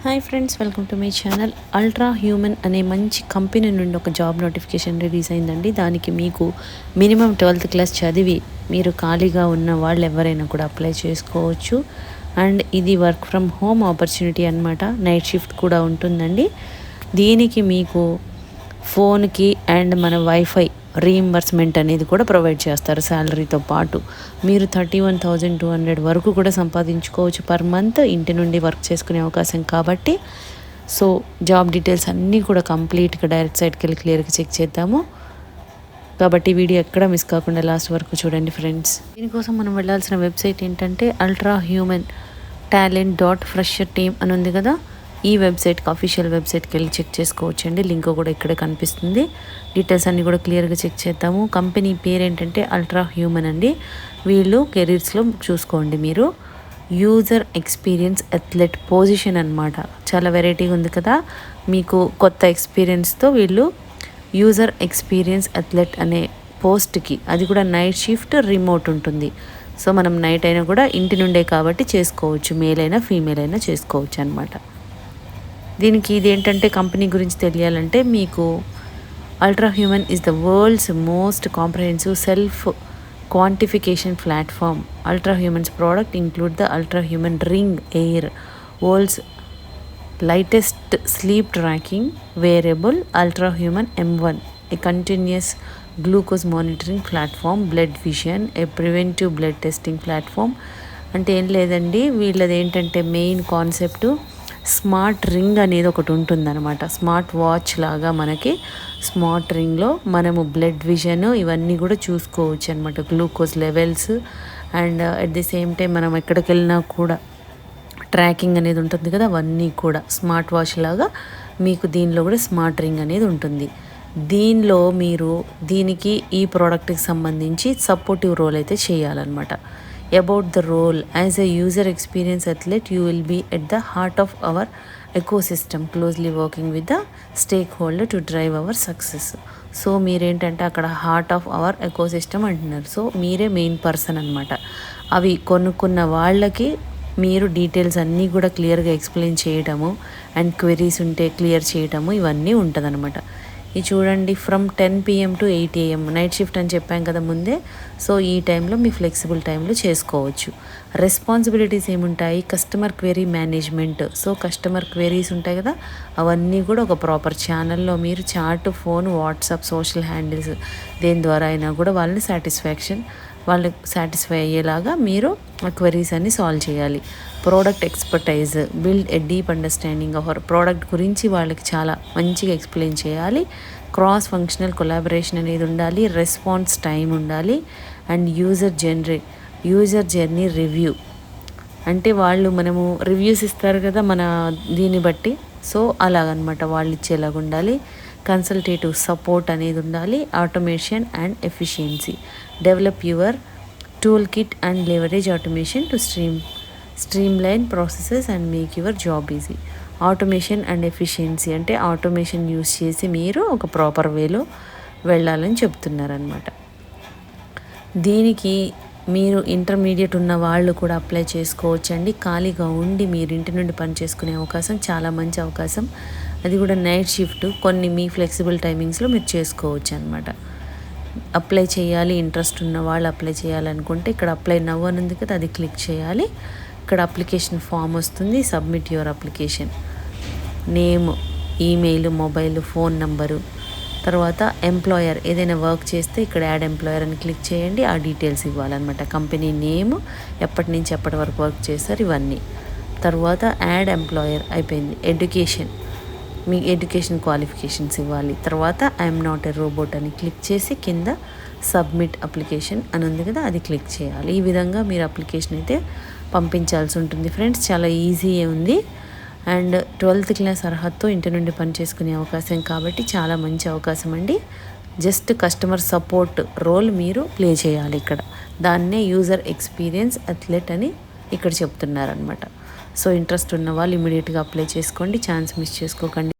Hi friends, welcome to my channel. Ultra human అనే మంచి company నుండి ఒక జాబ్ నోటిఫికేషన్ రిలీజ్ అయిందండి. దానికి మీకు మినిమం 12th క్లాస్ చదివి మీరు ఖాళీగా ఉన్న వాళ్ళు ఎవరైనా కూడా అప్లై చేసుకోవచ్చు. అండ్ ఇది వర్క్ ఫ్రమ్ హోమ్ ఆపర్చునిటీ అనమాట. నైట్ షిఫ్ట్ కూడా ఉంటుందండి. దీనికి మీకు ఫోన్కి అండ్ మన వైఫై రీయింబర్స్మెంట్ అనేది కూడా ప్రొవైడ్ చేస్తారు. శాలరీతో పాటు మీరు 31,200 వరకు కూడా సంపాదించుకోవచ్చు పర్ మంత్, ఇంటి నుండి వర్క్ చేసుకునే అవకాశం కాబట్టి. సో జాబ్ డీటెయిల్స్ అన్నీ కూడా కంప్లీట్గా డైరెక్ట్ సైట్కి వెళ్ళి క్లియర్గా చెక్ చేద్దాము. కాబట్టి వీడియో ఎక్కడ మిస్ కాకుండా లాస్ట్ వరకు చూడండి ఫ్రెండ్స్. దీనికోసం మనం వెళ్ళాల్సిన వెబ్సైట్ ఏంటంటే ultrahumantalent.fresherteam అని ఉంది కదా. ఈ వెబ్సైట్కి అఫీషియల్ వెబ్సైట్కి వెళ్ళి చెక్ చేసుకోవచ్చండి. లింక్ కూడా ఇక్కడే కనిపిస్తుంది. డీటెయిల్స్ అన్నీ కూడా క్లియర్గా చెక్ చేద్దాము. కంపెనీ పేరు ఏంటంటే అల్ట్రా హ్యూమన్ అండి. వీళ్ళు కెరీర్స్లో చూసుకోండి మీరు. యూజర్ ఎక్స్పీరియన్స్ అథ్లెట్ పొజిషన్ అనమాట. చాలా వెరైటీగా ఉంది కదా. మీకు కొత్త ఎక్స్పీరియన్స్తో వీళ్ళు యూజర్ ఎక్స్పీరియన్స్ అథ్లెట్ అనే పోస్ట్కి, అది కూడా నైట్ షిఫ్ట్, రిమోట్ ఉంటుంది. సో మనం నైట్ అయినా కూడా ఇంటి నుండే కాబట్టి చేసుకోవచ్చు. మేల్ అయినా ఫీమేల్ అయినా చేసుకోవచ్చు అనమాట. దీనికి ఇది ఏంటంటే కంపెనీ గురించి తెలియాలంటే మీకు ultra human is the world's most comprehensive self quantification platform. Ultra humans product include the ultra human ring air, world's lightest sleep tracking wearable, Ultra Human M1, a continuous glucose monitoring platform, blood vision, a preventive blood testing platform. అంటే ఏం లేదండి, వీళ్ళది ఏంటంటే main concept smart ring అనేది ఒకటి ఉంటుందన్నమాట. Smart watch లాగా మనకి స్మార్ట్ రింగ్లో మనము బ్లడ్ విజన్ ఇవన్నీ కూడా చూసుకోవచ్చు అనమాట. Glucose levels and at the same time మనం ఎక్కడికి వెళ్ళినా కూడా ట్రాకింగ్ అనేది ఉంటుంది కదా. అవన్నీ కూడా స్మార్ట్ వాచ్ లాగా మీకు దీనిలో కూడా స్మార్ట్ రింగ్ అనేది ఉంటుంది. దీనిలో మీరు దీనికి ఈ ప్రోడక్ట్కి సంబంధించి సపోర్టివ్ రోల్ అయితే చేయాలన్నమాట. About the role as a user experience athlete you will be at the heart of our ecosystem, closely working with the stakeholder to drive our success. So మీరేంటంటే అక్కడ హార్ట్ ఆఫ్ అవర్ ఎకోసిస్టమ్ అంటున్నారు. So మీరే main person అనమాట. అవి కొనుక్కున్న వాళ్ళకి మీరు details అన్నీ కూడా క్లియర్గా ఎక్స్ప్లెయిన్ చేయడము అండ్ క్వెరీస్ ఉంటే క్లియర్ చేయడము ఇవన్నీ ఉంటుందన్నమాట. ఇది చూడండి, from 10 PM to 8 AM night shift అని చెప్పాం కదా ముందే. సో ఈ టైంలో మీ ఫ్లెక్సిబుల్ టైంలో చేసుకోవచ్చు. రెస్పాన్సిబిలిటీస్ ఏముంటాయి? Customer query management. So customer queries ఉంటాయి కదా, అవన్నీ కూడా ఒక ప్రాపర్ ఛానల్లో మీరు chat, phone, WhatsApp, social handles దేని ద్వారా అయినా కూడా వాళ్ళని వాళ్ళకి సాటిస్ఫై అయ్యేలాగా మీరు ఆ క్వెరీస్ అన్ని సాల్వ్ చేయాలి. Product expertise, build a deep understanding of our product గురించి వాళ్ళకి చాలా మంచిగా ఎక్స్ప్లెయిన్ చేయాలి. క్రాస్ ఫంక్షనల్ కొలాబరేషన్ అనేది ఉండాలి. రెస్పాన్స్ టైం ఉండాలి. అండ్ యూజర్ జర్నీ రివ్యూ అంటే మనము రివ్యూస్ ఇస్తారు కదా మన దీన్ని బట్టి. సో అలాగనమాట, వాళ్ళు ఇచ్చేలాగా ఉండాలి. కన్సల్టేటివ్ సపోర్ట్ అనేది ఉండాలి. Automation and efficiency, develop your tool kit and leverage automation to streamline processes and make your job easy. Automation and efficiency అంటే ఆటోమేషన్ యూస్ చేసి మీరు ఒక ప్రాపర్ వేలో వెళ్ళాలని చెప్తున్నారనమాట. దీనికి మీరు ఇంటర్మీడియట్ ఉన్న వాళ్ళు కూడా అప్లై చేసుకోవచ్చండి. ఖాళీగా ఉండి మీరు ఇంటి నుండి పని చేసుకునే అవకాశం చాలా మంచి అవకాశం. అది కూడా నైట్ షిఫ్ట్, కొన్ని మీ ఫ్లెక్సిబుల్ టైమింగ్స్లో మీరు చేసుకోవచ్చు అనమాట. అప్లై చేయాలి, ఇంట్రెస్ట్ ఉన్న వాళ్ళు అప్లై చేయాలనుకుంటే ఇక్కడ అప్లై నవ్ అని ఉంది కదా, అది క్లిక్ చేయాలి. ఇక్కడ అప్లికేషన్ ఫామ్ వస్తుంది. Submit your application, name, email, mobile, phone number, తర్వాత ఎంప్లాయర్ ఏదైనా వర్క్ చేస్తే ఇక్కడ యాడ్ ఎంప్లాయర్ అని క్లిక్ చేయండి. ఆ డీటెయిల్స్ ఇవ్వాలన్నమాట. కంపెనీ నేమ్, ఎప్పటి నుంచి ఎప్పటి వరకు వర్క్ చేస్తారు ఇవన్నీ. తర్వాత యాడ్ ఎంప్లాయర్ అయిపోయింది. ఎడ్యుకేషన్, మీ ఎడ్యుకేషన్ క్వాలిఫికేషన్స్ ఇవ్వాలి. తర్వాత ఐఎమ్ నాట్ ఎ రోబోట్ అని క్లిక్ చేసి కింద సబ్మిట్ అప్లికేషన్ అని ఉంది కదా, అది క్లిక్ చేయాలి. ఈ విధంగా మీరు అప్లికేషన్ అయితే పంపించాల్సి ఉంటుంది ఫ్రెండ్స్. చాలా ఈజీ ఉంది. అండ్ 12th క్లాస్ అర్హతతో ఇంటి నుండి పని చేసుకునే అవకాశం కాబట్టి చాలా మంచి అవకాశం అండి. జస్ట్ కస్టమర్ సపోర్ట్ రోల్ మీరు ప్లే చేయాలి ఇక్కడ. దాన్నే యూజర్ ఎక్స్పీరియన్స్ అథ్లెట్ అని ఇక్కడ చెప్తున్నారనమాట. సో ఇంట్రెస్ట్ ఉన్న వాళ్ళు ఇమీడియట్గా అప్లై చేసుకోండి. ఛాన్స్ మిస్ చేసుకోకండి.